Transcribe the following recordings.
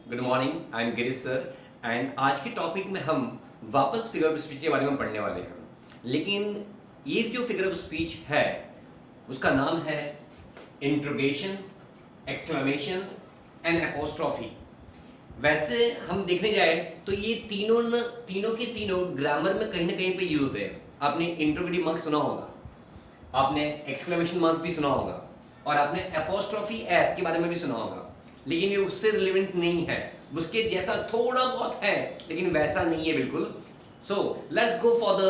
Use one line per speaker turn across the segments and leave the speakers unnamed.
Good morning, I am Girish sir and आज के topic में हम वापस फिगर ऑफ स्पीच के बारे में पढ़ने वाले हैं। लेकिन ये जो फिगर ऑफ स्पीच है उसका नाम है इंट्रोगेशन, एक्सक्लेमेशंस एंड एपोस्ट्रॉफी। वैसे हम देखने जाए तो ये तीनों के तीनों ग्रामर में कहीं ना कहीं पे यूज होते हैं। आपने इंट्रोगेटिव मार्क सुना होगा, आपने एक्सक्लेमेशन मार्क भी सुना होगा और आपने एपोस्ट्रॉफी एस के बारे में भी सुना होगा, लेकिन ये उससे रिलेवेंट नहीं है। उसके जैसा थोड़ा बहुत है लेकिन वैसा नहीं है बिल्कुल। So let's go for the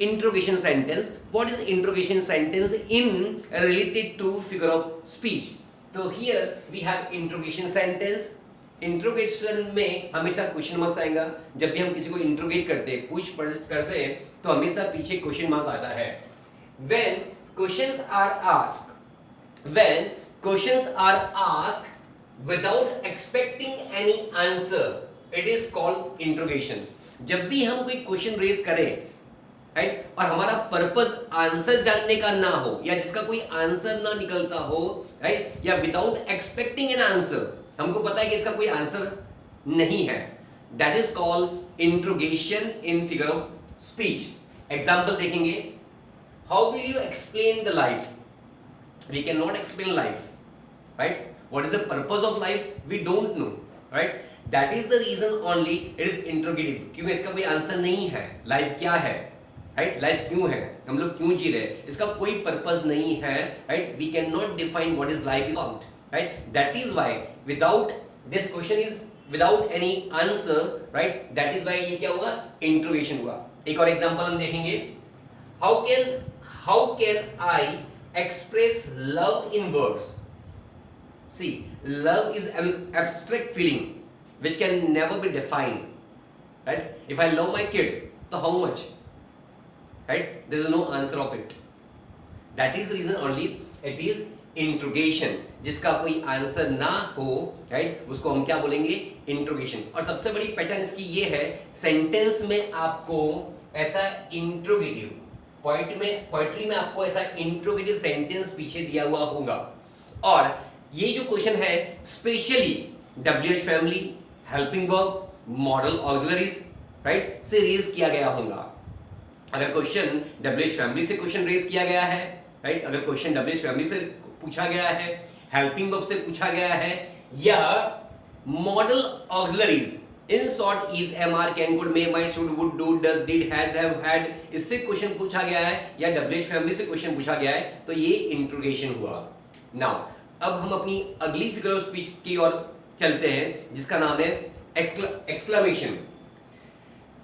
interrogation sentence. What is interrogation sentence in related to figure of speech? तो here we have interrogation sentence. Interrogation में हमेशा क्वेश्चन मार्क्स आएगा। जब भी हम किसी को इंट्रोगेट करते हैं, पूछ करते हैं, तो हमेशा पीछे क्वेश्चन मार्क आता है। when questions are asked without expecting any answer, it is called interrogations। जब भी हम कोई क्वेश्चन रेज करें, राइट, और हमारा पर्पस आंसर जानने का ना हो या जिसका कोई आंसर ना निकलता हो, राइट, या विदाउट एक्सपेक्टिंग एन आंसर, हमको पता है कि इसका कोई आंसर नहीं है, that is called interrogation in figure of speech. Example देखेंगे। How will you explain the life? We cannot explain life, right? What is the purpose of life? We don't know, right? That is the reason only it is interrogative, क्योंकि इसका कोई answer नहीं है। Life क्या है, right? Life क्यों है, हम लोग क्यों जी रहे हैं, इसका कोई पर्पस नहीं है, right? We cannot define what is life about, right? That is why without this question is without any answer, right? That is why ये क्या हुआ, इंट्रोगेशन हुआ। एक और एग्जांपल हम देखेंगे। How can I express love in words? See, love is an abstract feeling which can never be defined, right? If I love my kid, so how much, right? There is no answer of it. That is the reason only it is interrogation. जिसका कोई answer ना हो, right, उसको हम क्या बोलेंगे, interrogation. और सबसे बड़ी पहचान इसकी ये है, सेंटेंस में आपको ऐसा इंट्रोगेटिव, पोएट्री में आपको ऐसा इंट्रोगेटिव सेंटेंस पीछे दिया हुआ होगा। और ये जो क्वेश्चन है specially WH family, helping verb, model auxiliaries, right, से रेज किया गया होगा। अगर क्वेश्चन WH फैमिली से क्वेश्चन रेज किया गया है, राइट, अगर क्वेश्चन WH फैमिली से पूछा गया है, हेल्पिंग वर्ब से पूछा गया है, या model auxiliaries, in short is, MR, can, could, may, might, should, would, do, does, did, has, have, had, इससे क्वेश्चन पूछा गया है या WH फैमिली से क्वेश्चन पूछा गया है, तो ये इंट्रोगेशन हुआ। नाउ अब हम अपनी अगली फिगर ऑफ स्पीच की ओर चलते हैं जिसका नाम है एक्सक्लेमेशन।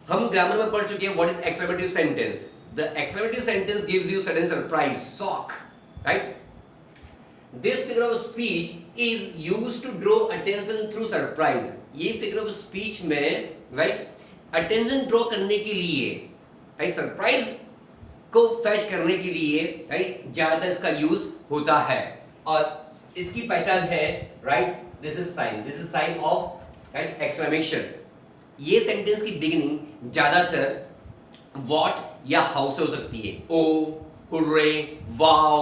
हम ग्रामर में पढ़ चुके हैं what is exclamative sentence. The exclamative sentence gives you sudden surprise, shock, right? This figure of speech is used to draw attention through surprise। ये figure of speech में, right, attention draw करने के लिए, right, surprise को fetch करने के लिए, right, ज़्यादातर इसका use होता है। और इसकी पहचान है, right, this is sign of, right, exclamation। ये sentence की beginning ज़्यादातर what या how से हो सकती है। oh, hooray, wow,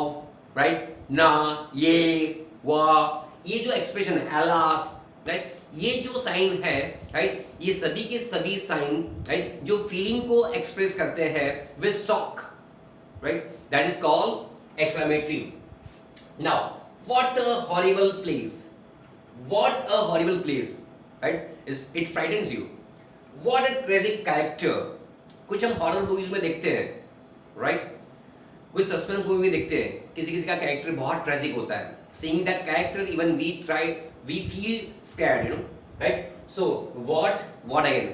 right, ना, ये, वाह, ये जो एक्सप्रेशन है, alas, राइट, ये जो साइन है, राइट, ये सभी के सभी साइन, राइट, जो फीलिंग को एक्सप्रेस करते हैं with shock, right, that is called exclamatory. Now what a horrible place, what a horrible place, right, it frightens you. What a tragic character. कुछ हम हॉरर मूवीज में देखते हैं, राइट, कुछ सस्पेंस मूवी देखते हैं, किसी का कैरेक्टर बहुत ट्रेजिक होता है। Seeing that character even we feel scared, you know, right? So what again,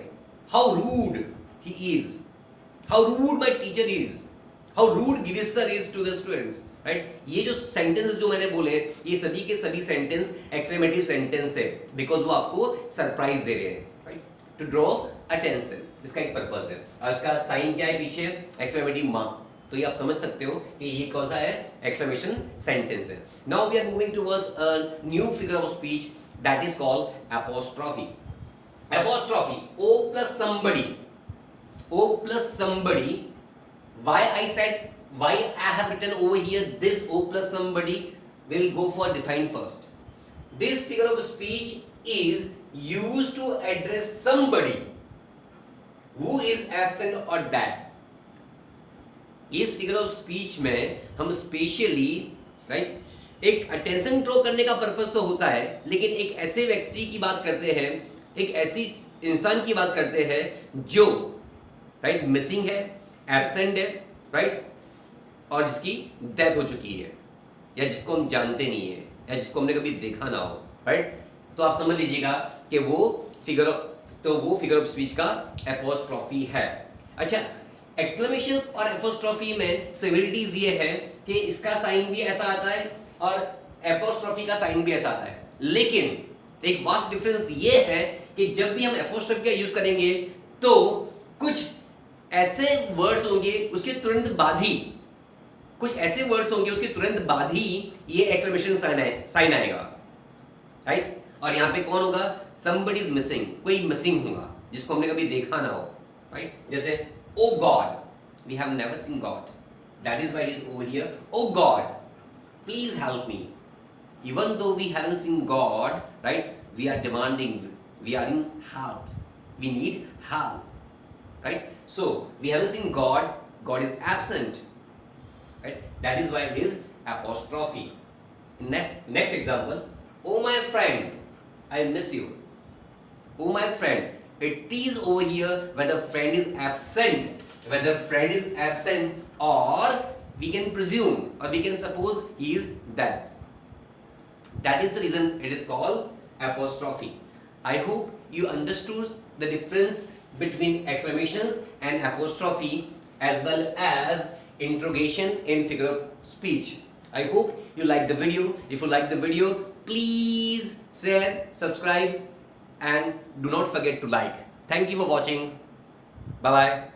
how rude he is, how rude my teacher is, how rude Girish sir is to the students, right? ये जो sentence जो मैंने बोले, ये सभी के सभी sentence exclamative sentence है, बिकॉज वो आपको सरप्राइज दे रहे हैं, राइट, टू ड्रॉ अटेंशन। इसका एक पर्पस है और इसका साइन क्या है पीछे, एक्सक्लेमेटिव मार्क। तो ये आप समझ सकते हो कि ये कौन सा है, एक्सक्लेमेशन सेंटेंस है। Now we are moving towards a new figure of speech that is called apostrophe. Apostrophe, O plus somebody, O plus somebody. Why I have written over here this O plus somebody, will go for define first. This figure of speech is used to address somebody who is absent or dead. इस figure of speech में हम specially right एक attention draw करने का purpose तो होता है, लेकिन एक ऐसे व्यक्ति की बात करते हैं, एक ऐसी इंसान की बात करते हैं जो राइट मिसिंग है, एब्सेंट है, राइट, और जिसकी डेथ हो चुकी है, या जिसको हम जानते नहीं है, या जिसको हमने कभी देखा ना हो, राइट। तो आप समझ लीजिएगा कि वो फिगर ऑफ स्पीच का एपोस्ट्रॉफी है। अच्छा, एक्सक्लेमेशंस और एपोस्ट्रॉफी में सिमिलरिटीज ये है कि इसका साइन भी ऐसा आता है और एपोस्ट्रॉफी का साइन भी ऐसा आता है, लेकिन एक वास्ट डिफरेंस ये है कि जब भी हम एपोस्ट्रॉफी का यूज करेंगे तो कुछ ऐसे वर्ड्स होंगे उसके तुरंत बाद ही, कुछ ऐसे वर्ड्स होंगे उसके तुरंत बाद ही ये एक्सक्लेमेशन साइन आएगा, राइट। और यहाँ पे कौन होगा? somebody is missing, कोई मिसिंग होगा जिसको हमने कभी देखा ना हो, राइट। जैसे oh God, we have never seen God, that is why it is over here, oh God, please help me. Even though we haven't seen God, right, we are demanding, we are in help, we need help, right. So we haven't seen God, God is absent, right, that is why it is apostrophe. Next example, oh my friend, I miss you. Oh my friend, it is over here whether friend is absent, whether friend is absent, or we can presume or we can suppose he is dead. That is the reason it is called apostrophe. I hope you understood the difference between exclamations and apostrophe as well as interrogation in figure of speech. I hope you like the video. If you like the video, please share, subscribe, and do not forget to like. Thank you for watching. Bye bye.